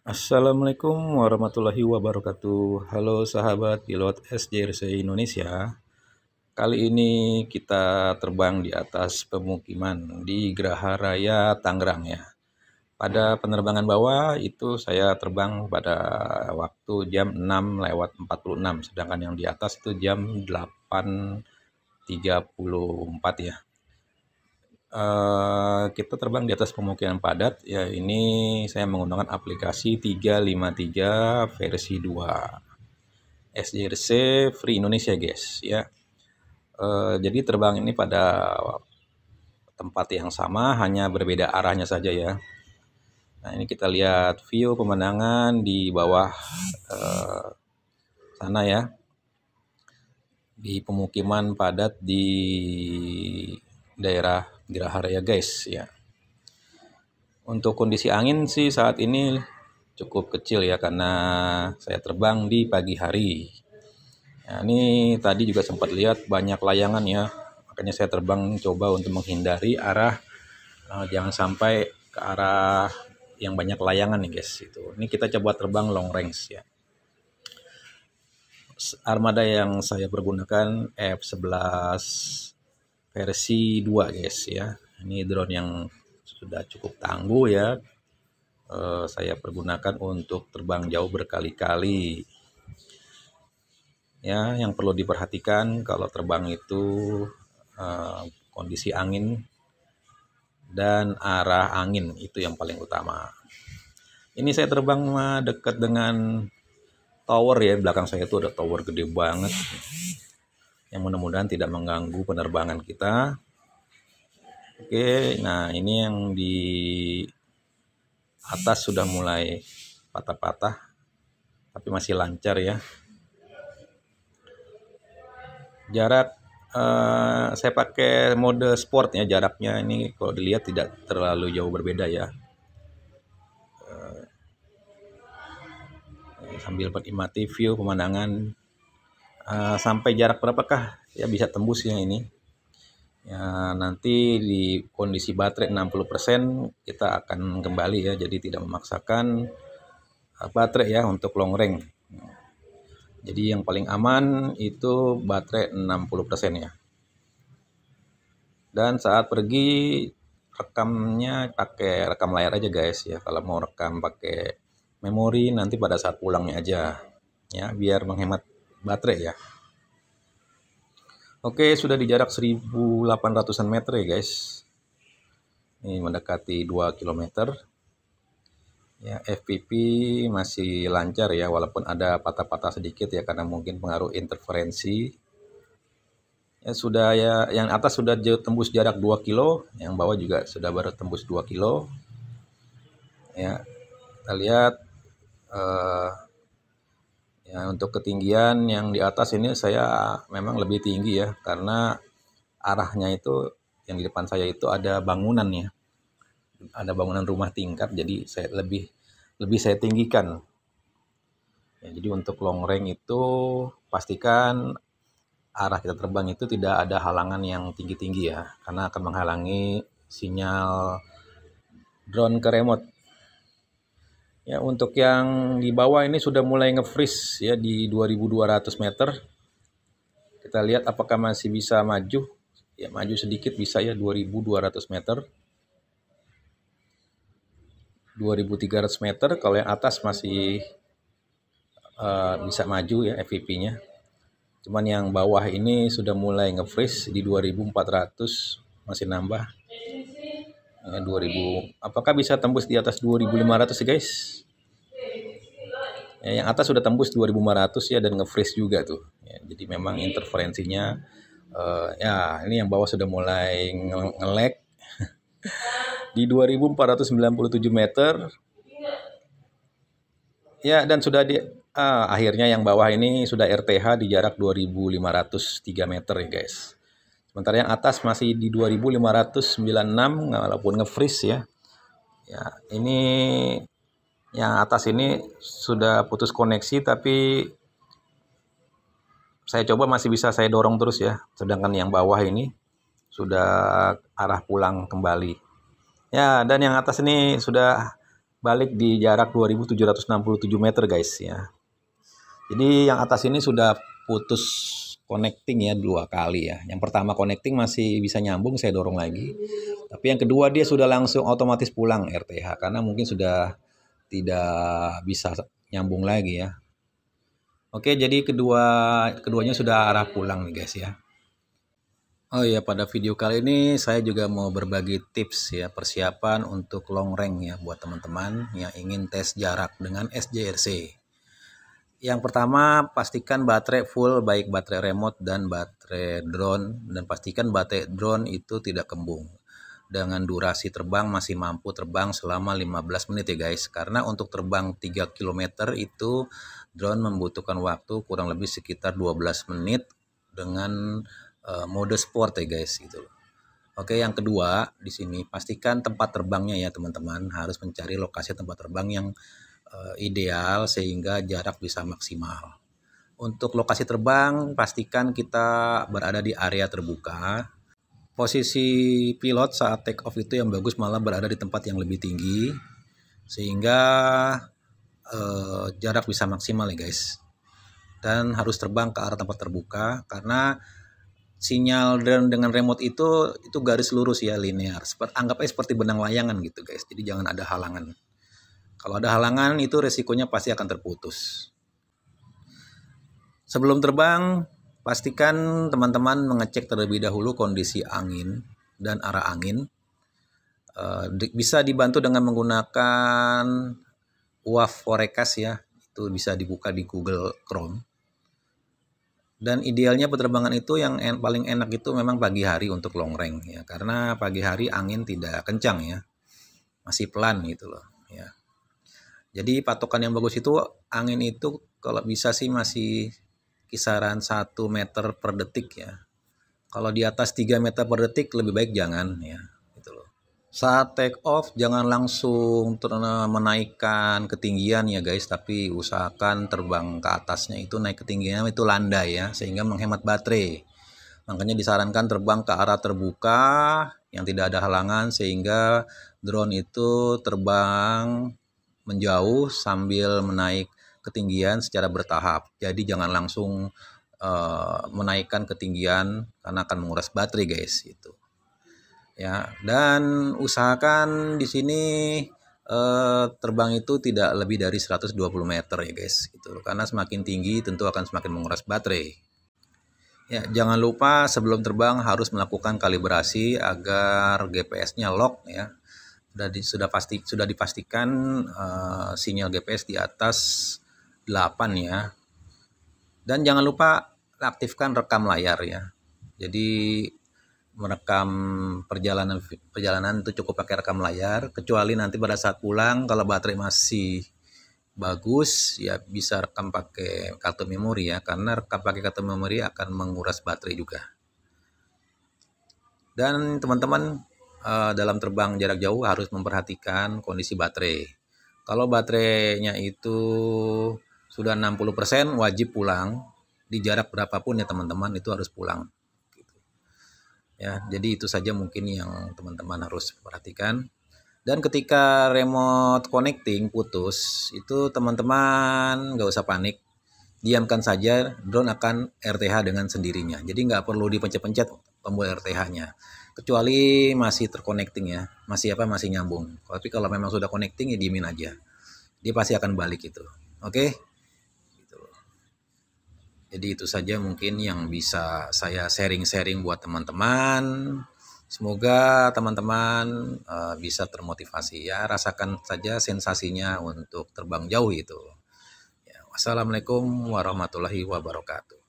Assalamualaikum warahmatullahi wabarakatuh. Halo sahabat pilot SJRC Indonesia. Kali ini kita terbang di atas pemukiman di Geraha Raya Tangerang ya. Pada penerbangan bawah itu saya terbang pada waktu jam 6:46, sedangkan yang di atas itu jam 8:34 ya. Kita terbang di atas pemukiman padat ya. Ini saya menggunakan aplikasi 353 versi 2 SJRC Free Indonesia guys ya. Jadi terbang ini pada tempat yang sama, hanya berbeda arahnya saja ya. Nah, ini kita lihat view pemandangan di bawah sana ya, di pemukiman padat di daerah Geraha Raya guys ya. Untuk kondisi angin sih saat ini cukup kecil ya, karena saya terbang di pagi hari. Nah, ini tadi juga sempat lihat banyak layangan ya, makanya saya terbang coba untuk menghindari arah, jangan sampai ke arah yang banyak layangan nih guys. Ini kita coba terbang long range ya. Armada yang saya pergunakan F11 versi 2 guys ya. Ini drone yang sudah cukup tangguh ya. Saya pergunakan untuk terbang jauh berkali-kali. Ya, yang perlu diperhatikan kalau terbang itu kondisi angin dan arah angin, itu yang paling utama. Ini saya terbang dekat dengan tower ya, belakang saya itu ada tower gede banget, yang mudah-mudahan tidak mengganggu penerbangan kita. Oke, nah ini yang di atas sudah mulai patah-patah, tapi masih lancar ya. Jarak saya pakai mode sport ya, jaraknya ini kalau dilihat tidak terlalu jauh berbeda ya. Sambil menikmati view pemandangan, sampai jarak berapakah ya bisa tembus ya ini ya. Nanti di kondisi baterai 60% kita akan kembali ya, jadi tidak memaksakan baterai ya untuk long range. Jadi yang paling aman itu baterai 60% ya. Dan saat pergi rekamnya pakai rekam layar aja guys ya. Kalau mau rekam pakai memori nanti pada saat pulangnya aja ya, biar menghemat baterai ya. Oke, sudah di jarak 1800-an meter ya guys. Ini mendekati 2 km. Ya, FPV masih lancar ya, walaupun ada patah-patah sedikit ya, karena mungkin pengaruh interferensi. Ya sudah ya, yang atas sudah tembus jarak 2 kilo, yang bawah juga sudah baru tembus 2 kilo. Ya, kita lihat ya, untuk ketinggian yang di atas ini saya memang lebih tinggi ya, karena arahnya itu yang di depan saya itu ada bangunan ya. Ada bangunan rumah tingkat, jadi saya lebih saya tinggikan. Ya, jadi untuk long range itu pastikan arah kita terbang itu tidak ada halangan yang tinggi-tinggi ya, karena akan menghalangi sinyal drone ke remote. Ya, untuk yang di bawah ini sudah mulai nge-freeze ya di 2200 meter. Kita lihat apakah masih bisa maju. Ya, maju sedikit bisa ya, 2200 meter. 2300 meter, kalau yang atas masih bisa maju ya FVP-nya. Cuman yang bawah ini sudah mulai nge-freeze di 2400, masih nambah ya, 2000. Apakah bisa tembus di atas 2500 ya guys? Ya, yang atas sudah tembus 2500 ya, dan nge-freeze juga tuh ya, jadi memang interferensinya ya. Ini yang bawah sudah mulai nge-lag di 2497 meter ya, dan sudah di akhirnya yang bawah ini sudah RTH di jarak 2503 meter ya guys. Sementara yang atas masih di 2596 walaupun nge-freeze ya. Ya, ini yang atas ini sudah putus koneksi, tapi saya coba masih bisa saya dorong terus ya. Sedangkan yang bawah ini sudah arah pulang kembali. Ya, dan yang atas ini sudah balik di jarak 2767 meter guys ya. Jadi yang atas ini sudah putus connecting ya 2 kali ya. Yang pertama connecting masih bisa nyambung, saya dorong lagi. Tapi yang kedua dia sudah langsung otomatis pulang RTH karena mungkin sudah tidak bisa nyambung lagi ya. Oke, jadi keduanya sudah arah pulang nih guys ya. Oh ya, pada video kali ini saya juga mau berbagi tips ya persiapan untuk long range ya buat teman-teman yang ingin tes jarak dengan SJRC. Yang pertama, pastikan baterai full, baik baterai remote dan baterai drone, dan pastikan baterai drone itu tidak kembung. Dengan durasi terbang masih mampu terbang selama 15 menit ya guys. Karena untuk terbang 3 km itu drone membutuhkan waktu kurang lebih sekitar 12 menit dengan mode sport ya guys gitu. Oke, yang kedua di sini pastikan tempat terbangnya ya teman-teman, harus mencari lokasi tempat terbang yang ideal sehingga jarak bisa maksimal. Untuk lokasi terbang, pastikan kita berada di area terbuka. Posisi pilot saat take off itu yang bagus malah berada di tempat yang lebih tinggi, sehingga jarak bisa maksimal ya guys. Dan harus terbang ke arah tempat terbuka, karena sinyal drone dengan remote itu garis lurus ya, linear. Anggapnya seperti benang layangan gitu guys, jadi jangan ada halangan. Kalau ada halangan itu resikonya pasti akan terputus. Sebelum terbang, pastikan teman-teman mengecek terlebih dahulu kondisi angin dan arah angin. Bisa dibantu dengan menggunakan WAV forecast ya, itu bisa dibuka di Google Chrome. Dan idealnya penerbangan itu yang paling enak itu memang pagi hari untuk long range ya, karena pagi hari angin tidak kencang ya, masih pelan gitu loh ya. Jadi patokan yang bagus itu angin itu kalau bisa sih masih kisaran 1 meter per detik ya. Kalau di atas 3 meter per detik lebih baik jangan ya. Gitu loh. Saat take off jangan langsung menaikkan ketinggian ya guys, tapi usahakan terbang ke atasnya itu naik ketinggiannya itu landai ya, sehingga menghemat baterai. Makanya disarankan terbang ke arah terbuka yang tidak ada halangan sehingga drone itu terbang menjauh sambil menaik ketinggian secara bertahap. Jadi jangan langsung menaikkan ketinggian karena akan menguras baterai guys itu. Ya, dan usahakan di sini terbang itu tidak lebih dari 120 meter ya guys gitu. Karena semakin tinggi tentu akan semakin menguras baterai. Ya, jangan lupa sebelum terbang harus melakukan kalibrasi agar GPS-nya lock ya. Sudah dipastikan sinyal GPS di atas 8 ya. Dan jangan lupa aktifkan rekam layar ya. Jadi merekam perjalanan itu cukup pakai rekam layar, kecuali nanti pada saat pulang kalau baterai masih bagus ya bisa rekam pakai kartu memori ya, karena rekam pakai kartu memori akan menguras baterai juga. Dan teman-teman dalam terbang jarak jauh harus memperhatikan kondisi baterai. Kalau baterainya itu sudah 60% wajib pulang, di jarak berapapun ya teman-teman itu harus pulang. Ya, jadi itu saja mungkin yang teman-teman harus perhatikan. Dan ketika remote connecting putus, itu teman-teman nggak usah panik, diamkan saja, drone akan RTH dengan sendirinya. Jadi nggak perlu dipencet-pencet tombol RTH-nya. Kecuali masih terconnecting ya, masih nyambung. Tapi kalau memang sudah connecting ya diemin aja, dia pasti akan balik itu. Oke, gitu. Jadi itu saja mungkin yang bisa saya sharing-sharing buat teman-teman. Semoga teman-teman bisa termotivasi ya, rasakan saja sensasinya untuk terbang jauh itu. Ya, wassalamualaikum warahmatullahi wabarakatuh.